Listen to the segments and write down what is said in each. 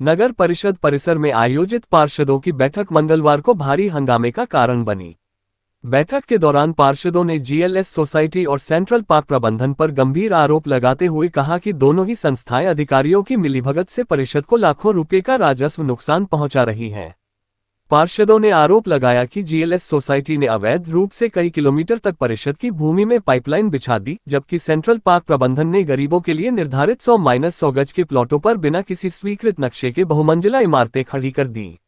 नगर परिषद परिसर में आयोजित पार्षदों की बैठक मंगलवार को भारी हंगामे का कारण बनी। बैठक के दौरान पार्षदों ने जीएलएस सोसाइटी और सेंट्रल पार्क प्रबंधन पर गंभीर आरोप लगाते हुए कहा कि दोनों ही संस्थाएं अधिकारियों की मिलीभगत से परिषद को लाखों रुपये का राजस्व नुकसान पहुंचा रही हैं। पार्षदों ने आरोप लगाया कि जीएलएस सोसाइटी ने अवैध रूप से कई किलोमीटर तक परिषद की भूमि में पाइपलाइन बिछा दी, जबकि सेंट्रल पार्क प्रबंधन ने गरीबों के लिए निर्धारित 100-100 गज के प्लॉटों पर बिना किसी स्वीकृत नक्शे के बहुमंजिला इमारतें खड़ी कर दी।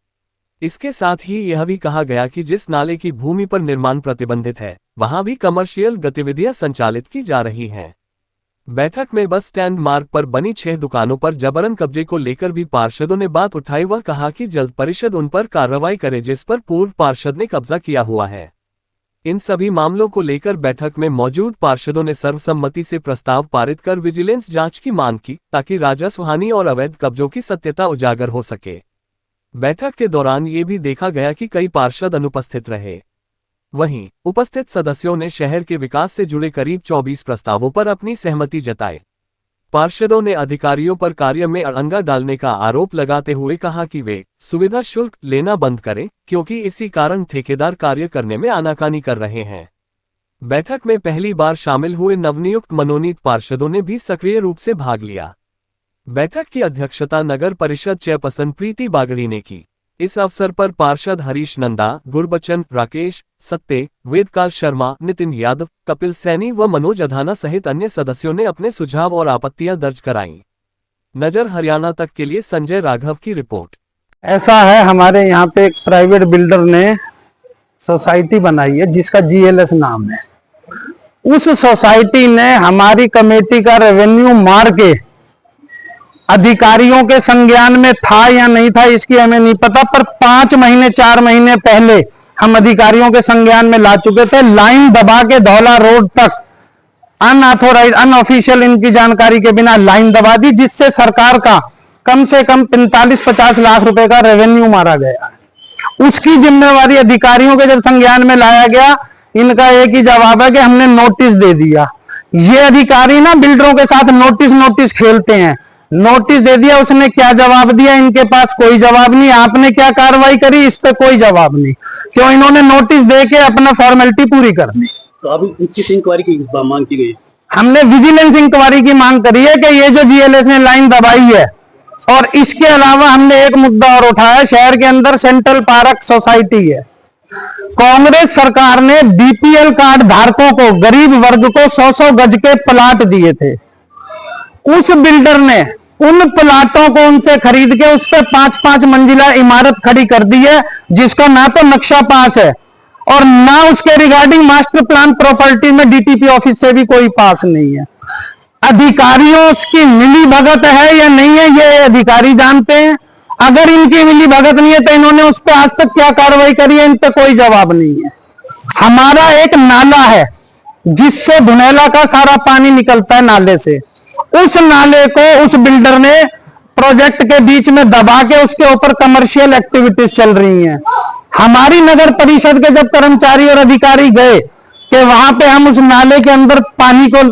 इसके साथ ही यह भी कहा गया कि जिस नाले की भूमि पर निर्माण प्रतिबंधित है, वहां भी कमर्शियल गतिविधियां संचालित की जा रही हैं। बैठक में बस स्टैंड मार्ग पर बनी 6 दुकानों पर जबरन कब्जे को लेकर भी पार्षदों ने बात उठाई व कहा कि जल्द परिषद उन पर कार्रवाई करे जिस पर पूर्व पार्षद ने कब्जा किया हुआ है। इन सभी मामलों को लेकर बैठक में मौजूद पार्षदों ने सर्वसम्मति से प्रस्ताव पारित कर विजिलेंस जांच की मांग की, ताकि राजस्व हानि और अवैध कब्जों की सत्यता उजागर हो सके। बैठक के दौरान ये भी देखा गया कि कई पार्षद अनुपस्थित रहे। वहीं उपस्थित सदस्यों ने शहर के विकास से जुड़े करीब 24 प्रस्तावों पर अपनी सहमति जताई। पार्षदों ने अधिकारियों पर कार्य में अड़ंगा डालने का आरोप लगाते हुए कहा कि वे सुविधा शुल्क लेना बंद करें, क्योंकि इसी कारण ठेकेदार कार्य करने में आनाकानी कर रहे हैं। बैठक में पहली बार शामिल हुए नवनियुक्त मनोनीत पार्षदों ने भी सक्रिय रूप से भाग लिया। बैठक की अध्यक्षता नगर परिषद चेयरपर्सन प्रीति बागड़ी ने की। इस अवसर पर पार्षद हरीश नंदा, गुरबचन, राकेश सत्ते, वेदकाल शर्मा, नितिन यादव, कपिल सैनी व मनोज अधाना सहित अन्य सदस्यों ने अपने सुझाव और आपत्तियां दर्ज कराईं। नजर हरियाणा तक के लिए संजय राघव की रिपोर्ट। ऐसा है, हमारे यहाँ पे एक प्राइवेट बिल्डर ने सोसाइटी बनाई है जिसका जीएलएस नाम है। उस सोसाइटी ने हमारी कमेटी का रेवेन्यू मार के अधिकारियों के संज्ञान में था या नहीं था इसकी हमें नहीं पता, पर 5 महीने 4 महीने पहले हम अधिकारियों के संज्ञान में ला चुके थे। लाइन दबा के धौला रोड तक अनऑथोराइज अनऑफिशियल इनकी जानकारी के बिना लाइन दबा दी, जिससे सरकार का कम से कम 45-50 लाख रुपए का रेवेन्यू मारा गया। उसकी जिम्मेवारी अधिकारियों के जब संज्ञान में लाया गया, इनका एक ही जवाब है कि हमने नोटिस दे दिया। ये अधिकारी ना बिल्डरों के साथ नोटिस खेलते हैं। नोटिस दे दिया, उसने क्या जवाब दिया? इनके पास कोई जवाब नहीं। आपने क्या कार्रवाई करी? इस पे कोई जवाब नहीं। क्यों? इन्होंने नोटिस दे के अपना फॉर्मेलिटी पूरी कर ली। तो अभी उचित इंक्वायरी की मांग की गई। हमने विजिलेंस इंक्वायरी की मांग करी है कि ये जो जीएलएस ने लाइन दबाई है, और इसके अलावा हमने एक मुद्दा और उठाया। शहर के अंदर सेंट्रल पार्क सोसाइटी है। कांग्रेस सरकार ने बीपीएल कार्ड धारकों को, गरीब वर्ग को 100-100 गज के प्लाट दिए थे। उस बिल्डर ने उन प्लाटों को उनसे खरीद के उस पर 5-5 मंजिला इमारत खड़ी कर दी है, जिसका ना तो नक्शा पास है और ना उसके रिगार्डिंग मास्टर प्लान प्रॉपर्टी में डीटीपी ऑफिस से भी कोई पास नहीं है। अधिकारियों की मिली भगत है या नहीं है, ये अधिकारी जानते हैं। अगर इनकी मिली भगत नहीं है तो इन्होंने उस पर आज तक क्या कार्रवाई करी है, इन पर कोई जवाब नहीं है। हमारा एक नाला है जिससे धुनेला का सारा पानी निकलता है नाले से। उस नाले को उस बिल्डर ने प्रोजेक्ट के बीच में दबा के उसके ऊपर कमर्शियल एक्टिविटीज चल रही हैं। हमारी नगर परिषद के जब कर्मचारी और अधिकारी गए कि वहां पे हम उस नाले के अंदर पानी को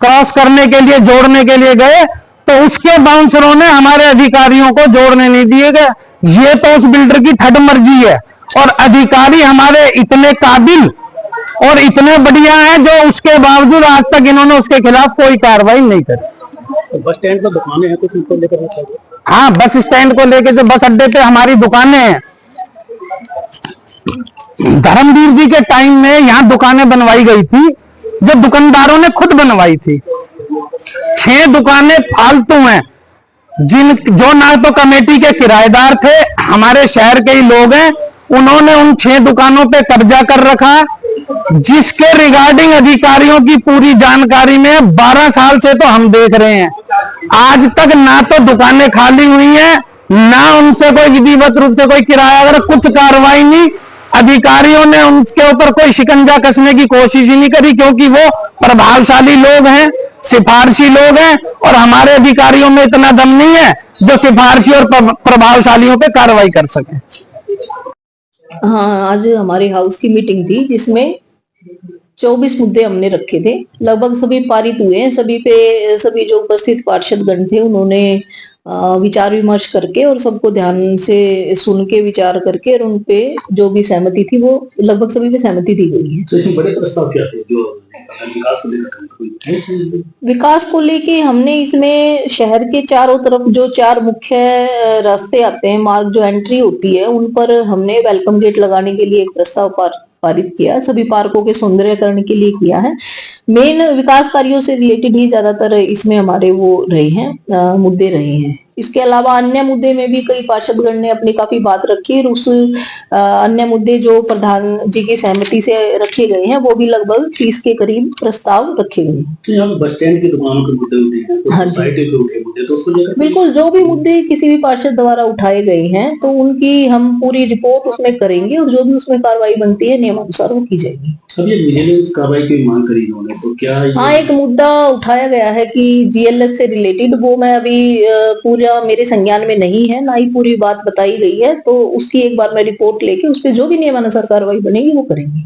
क्रॉस करने के लिए, जोड़ने के लिए गए, तो उसके बाउंसरों ने हमारे अधिकारियों को जोड़ने नहीं दिए गए। ये तो उस बिल्डर की ठड मर्जी है। और अधिकारी हमारे इतने काबिल और इतने बढ़िया हैं जो उसके बावजूद आज तक इन्होंने उसके खिलाफ कोई कार्रवाई नहीं करी। बस स्टैंड पर दुकानें हैं कुछ, उनको लेकर? हाँ, बस स्टैंड को लेकर जो बस अड्डे पे हमारी दुकानें हैं। धर्मवीर जी के टाइम में यहाँ दुकानें बनवाई गई थी, जो दुकानदारों ने खुद बनवाई थी। 6 दुकानें फालतू हैं, जो ना तो कमेटी के किराएदार थे, हमारे शहर के ही लोग हैं। उन्होंने उन 6 दुकानों पे कब्जा कर रखा, जिसके रिगार्डिंग अधिकारियों की पूरी जानकारी में 12 साल से तो हम देख रहे हैं। आज तक ना तो दुकानें खाली हुई हैं, ना उनसे कोई विधिवत रूप से कोई किराया अगर कुछ कार्रवाई नहीं। अधिकारियों ने उनके ऊपर कोई शिकंजा कसने की कोशिश ही नहीं करी, क्योंकि वो प्रभावशाली लोग हैं, सिफारशी लोग हैं, और हमारे अधिकारियों में इतना दम नहीं है जो सिफारशी और प्रभावशालियों पे कार्रवाई कर सके। हाँ, आज हमारे हाउस की मीटिंग थी जिसमें 24 मुद्दे हमने रखे थे। लगभग सभी पारित हुए हैं। सभी जो उपस्थित पार्षदगण थे उन्होंने विचार विमर्श करके और सबको ध्यान से सुन के विचार करके और उनपे जो भी सहमति थी वो लगभग सभी पे सहमति दी गई है। तो इसमें बड़े प्रस्ताव क्या थे जो विकास को लेकर कोई है इसमें? विकास को लेके हमने इसमें शहर के चारों तरफ जो 4 मुख्य रास्ते आते हैं, मार्ग जो एंट्री होती है, उन पर हमने वेलकम गेट लगाने के लिए एक प्रस्ताव पारित किया। सभी पार्कों के सौंदर्यीकरण के लिए किया है। मेन विकास कार्यों से रिलेटेड ही ज्यादातर इसमें हमारे वो रहे हैं, मुद्दे रहे हैं। इसके अलावा अन्य मुद्दे में भी कई पार्षदगण ने अपनी काफी बात रखी और उस अन्य मुद्दे जो प्रधान जी की सहमति से रखे गए हैं वो भी लगभग 30 के करीब प्रस्ताव रखे गए हैं। तो यहाँ बस स्टैंड की दुकानों के मुद्दे होते हैं, तो हाँ जी। सोसाइटी के उठे मुद्दे, तो उसको लेकर बिल्कुल, जो भी मुद्दे किसी भी पार्षद द्वारा उठाए गए हैं तो उनकी हम पूरी रिपोर्ट उसमें करेंगे और जो भी उसमें कार्रवाई बनती है नियमानुसार वो की जाएगी। अब ये विजिलेंस कार्रवाई की मांग करी इन्होंने, तो क्या हाँ, एक मुद्दा उठाया गया है कि जीएलएस से रिलेटेड, वो मैं अभी पूरा मेरे संज्ञान में नहीं है, ना ही पूरी बात बताई गई है, तो उसकी एक बार मैं रिपोर्ट लेके उस पर जो भी नियमानुसार कार्रवाई बनेगी वो करेंगे।